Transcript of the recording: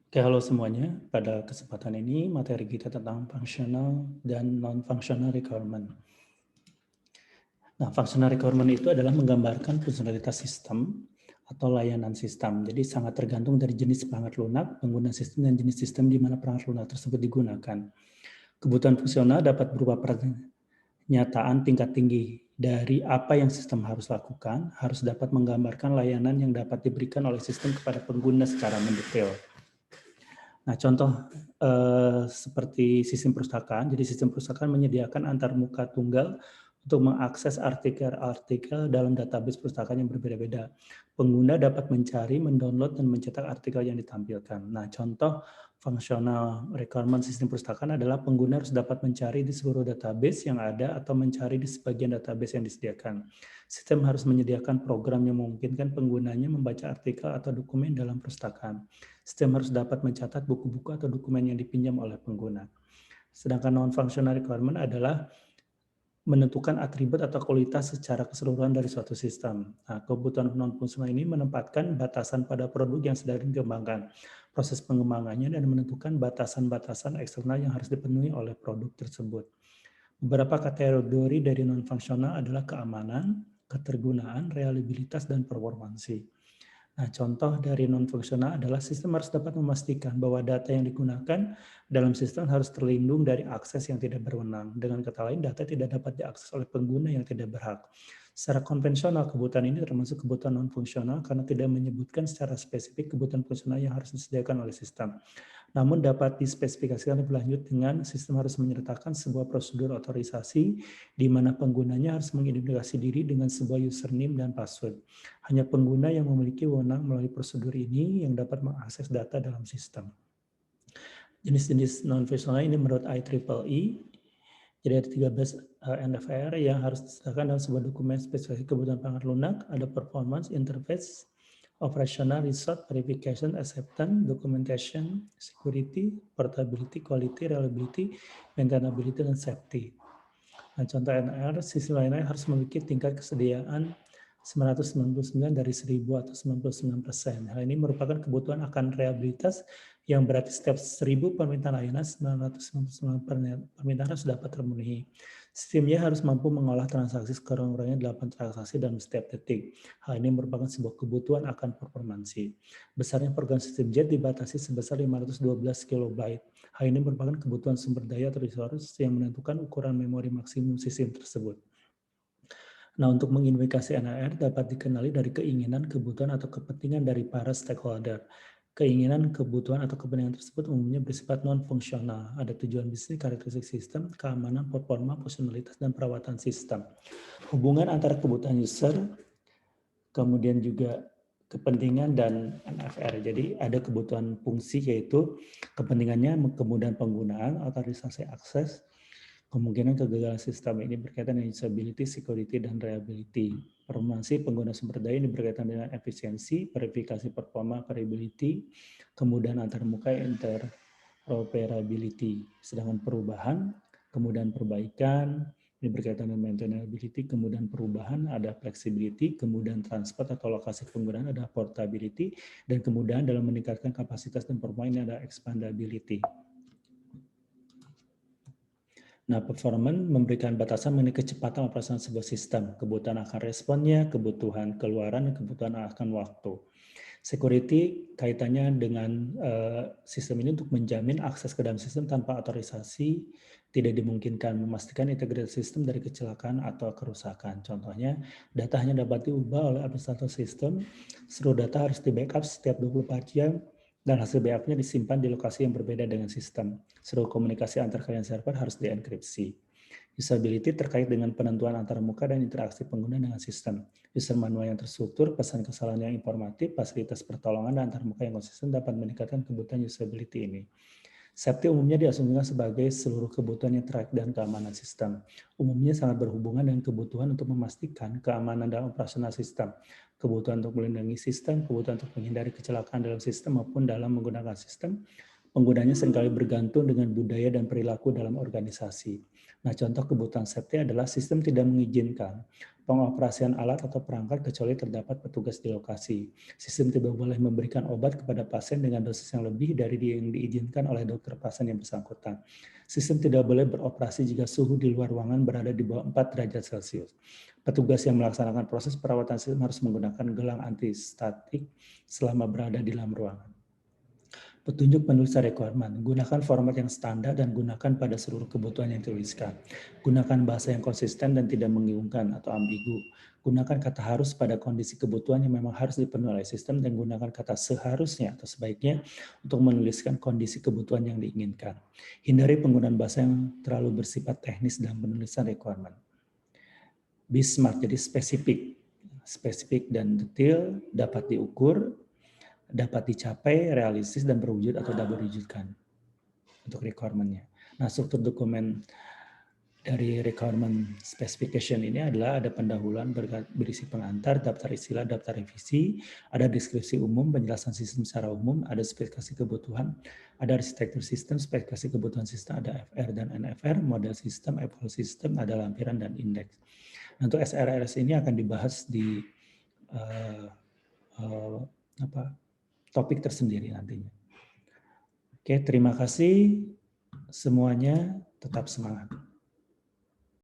Oke, halo semuanya. Pada kesempatan ini materi kita tentang functional dan non-functional requirement. Nah, functional requirement itu adalah menggambarkan fungsionalitas sistem atau layanan sistem. Jadi sangat tergantung dari jenis perangkat lunak, pengguna sistem, dan jenis sistem di mana perangkat lunak tersebut digunakan. Kebutuhan fungsional dapat berupa pernyataan tingkat tinggi dari apa yang sistem harus lakukan, harus dapat menggambarkan layanan yang dapat diberikan oleh sistem kepada pengguna secara mendetail. Nah, contoh seperti sistem perpustakaan. Jadi sistem perpustakaan menyediakan antarmuka tunggal untuk mengakses artikel-artikel dalam database perpustakaan yang berbeda-beda. Pengguna dapat mencari, mendownload, dan mencetak artikel yang ditampilkan. Nah, contoh fungsional requirement sistem perpustakaan adalah pengguna harus dapat mencari di seluruh database yang ada atau mencari di sebagian database yang disediakan. Sistem harus menyediakan program yang memungkinkan penggunanya membaca artikel atau dokumen dalam perpustakaan. Sistem harus dapat mencatat buku-buku atau dokumen yang dipinjam oleh pengguna. Sedangkan non-functional requirement adalah menentukan atribut atau kualitas secara keseluruhan dari suatu sistem. Nah, kebutuhan non-fungsional ini menempatkan batasan pada produk yang sedang dikembangkan, proses pengembangannya, dan menentukan batasan-batasan eksternal yang harus dipenuhi oleh produk tersebut. Beberapa kategori dari non-fungsional adalah keamanan, ketergunaan, reliabilitas, dan performansi. Nah, contoh dari non-fungsional adalah sistem harus dapat memastikan bahwa data yang digunakan dalam sistem harus terlindung dari akses yang tidak berwenang. Dengan kata lain, data tidak dapat diakses oleh pengguna yang tidak berhak. Secara konvensional, kebutuhan ini termasuk kebutuhan non-fungsional karena tidak menyebutkan secara spesifik kebutuhan fungsional yang harus disediakan oleh sistem. Namun dapat dispesifikasikan lebih lanjut dengan sistem harus menyertakan sebuah prosedur otorisasi di mana penggunanya harus mengidentifikasi diri dengan sebuah username dan password. Hanya pengguna yang memiliki wewenang melalui prosedur ini yang dapat mengakses data dalam sistem. Jenis-jenis non-functional ini menurut IEEE, jadi ada 13 NFR yang harus disediakan dalam sebuah dokumen spesifikasi kebutuhan perangkat lunak, ada performance, interface, operational, result, verification, acceptance, documentation, security, portability, quality, reliability, maintainability, dan safety. Nah, contoh NR, sisi lainnya harus memiliki tingkat kesediaan 999 dari 1000 atau 99%. Hal ini merupakan kebutuhan akan reliabilitas yang berarti setiap 1000 permintaan layanan 999 permintaan harus dapat terpenuhi. Sistemnya harus mampu mengolah transaksi sekurang-kurangnya 8 transaksi dalam setiap detik. Hal ini merupakan sebuah kebutuhan akan performansi. Besarnya program sistem JET dibatasi sebesar 512 KB. Hal ini merupakan kebutuhan sumber daya atau resource yang menentukan ukuran memori maksimum sistem tersebut. Nah, untuk mengidentifikasi NAR dapat dikenali dari keinginan, kebutuhan, atau kepentingan dari para stakeholder. Keinginan, kebutuhan, atau kepentingan tersebut umumnya bersifat non-fungsional. Ada tujuan bisnis, karakteristik sistem, keamanan, performa, fungsionalitas, dan perawatan sistem. Hubungan antara kebutuhan user, kemudian juga kepentingan dan NFR. Jadi ada kebutuhan fungsi yaitu kepentingannya kemudahan penggunaan, otorisasi akses, kemungkinan kegagalan sistem ini berkaitan dengan usability, security, dan reliability. Performansi pengguna sumber daya ini berkaitan dengan efisiensi, verifikasi performa, variability, kemudahan antarmuka, interoperability. Sedangkan perubahan, kemudahan perbaikan, ini berkaitan dengan maintainability, kemudian perubahan ada flexibility, kemudian transport atau lokasi penggunaan ada portability, dan kemudahan dalam meningkatkan kapasitas dan performa ini ada expandability. Nah, performance memberikan batasan mengenai kecepatan operasional sebuah sistem, kebutuhan akan responnya, kebutuhan keluaran, dan kebutuhan akan waktu. Security kaitannya dengan sistem ini untuk menjamin akses ke dalam sistem tanpa otorisasi, tidak dimungkinkan, memastikan integritas sistem dari kecelakaan atau kerusakan. Contohnya, data hanya dapat diubah oleh administrator sistem, seluruh data harus di-backup setiap 24 jam, dan hasil backup-nya disimpan di lokasi yang berbeda dengan sistem. Seluruh komunikasi antar klien server harus dienkripsi. Usability terkait dengan penentuan antarmuka dan interaksi pengguna dengan sistem. User manual yang terstruktur, pesan kesalahan yang informatif, fasilitas pertolongan dan antarmuka yang konsisten dapat meningkatkan kebutuhan usability ini. Safety umumnya diasumsikan sebagai seluruh kebutuhan yang terkait dengan keamanan sistem. Umumnya sangat berhubungan dengan kebutuhan untuk memastikan keamanan dalam operasional sistem, kebutuhan untuk melindungi sistem, kebutuhan untuk menghindari kecelakaan dalam sistem maupun dalam menggunakan sistem, Penggunanya seringkali bergantung dengan budaya dan perilaku dalam organisasi. Nah, contoh kebutuhan safety adalah sistem tidak mengizinkan pengoperasian alat atau perangkat kecuali terdapat petugas di lokasi. Sistem tidak boleh memberikan obat kepada pasien dengan dosis yang lebih dari yang diizinkan oleh dokter pasien yang bersangkutan. Sistem tidak boleh beroperasi jika suhu di luar ruangan berada di bawah 4 derajat Celcius. Petugas yang melaksanakan proses perawatan sistem harus menggunakan gelang antistatik selama berada di dalam ruangan. Petunjuk penulisan requirement. Gunakan format yang standar dan gunakan pada seluruh kebutuhan yang dituliskan. Gunakan bahasa yang konsisten dan tidak membingungkan atau ambigu. Gunakan kata harus pada kondisi kebutuhan yang memang harus dipenuhi oleh sistem dan gunakan kata seharusnya atau sebaiknya untuk menuliskan kondisi kebutuhan yang diinginkan. Hindari penggunaan bahasa yang terlalu bersifat teknis dalam penulisan requirement. Be smart, jadi spesifik. Spesifik dan detail, dapat diukur, dapat dicapai, realistis, dan berwujud atau dapat diwujudkan untuk requirement-nya. Nah, struktur dokumen dari requirement specification ini adalah ada pendahuluan berisi pengantar, daftar istilah, daftar revisi, ada deskripsi umum, penjelasan sistem secara umum, ada spesifikasi kebutuhan, ada arsitektur sistem, spesifikasi kebutuhan sistem, ada FR dan NFR, model sistem, evaluasi sistem, ada lampiran dan indeks. Nah, untuk SRRS ini akan dibahas di topik tersendiri nantinya. Oke, terima kasih semuanya, tetap semangat.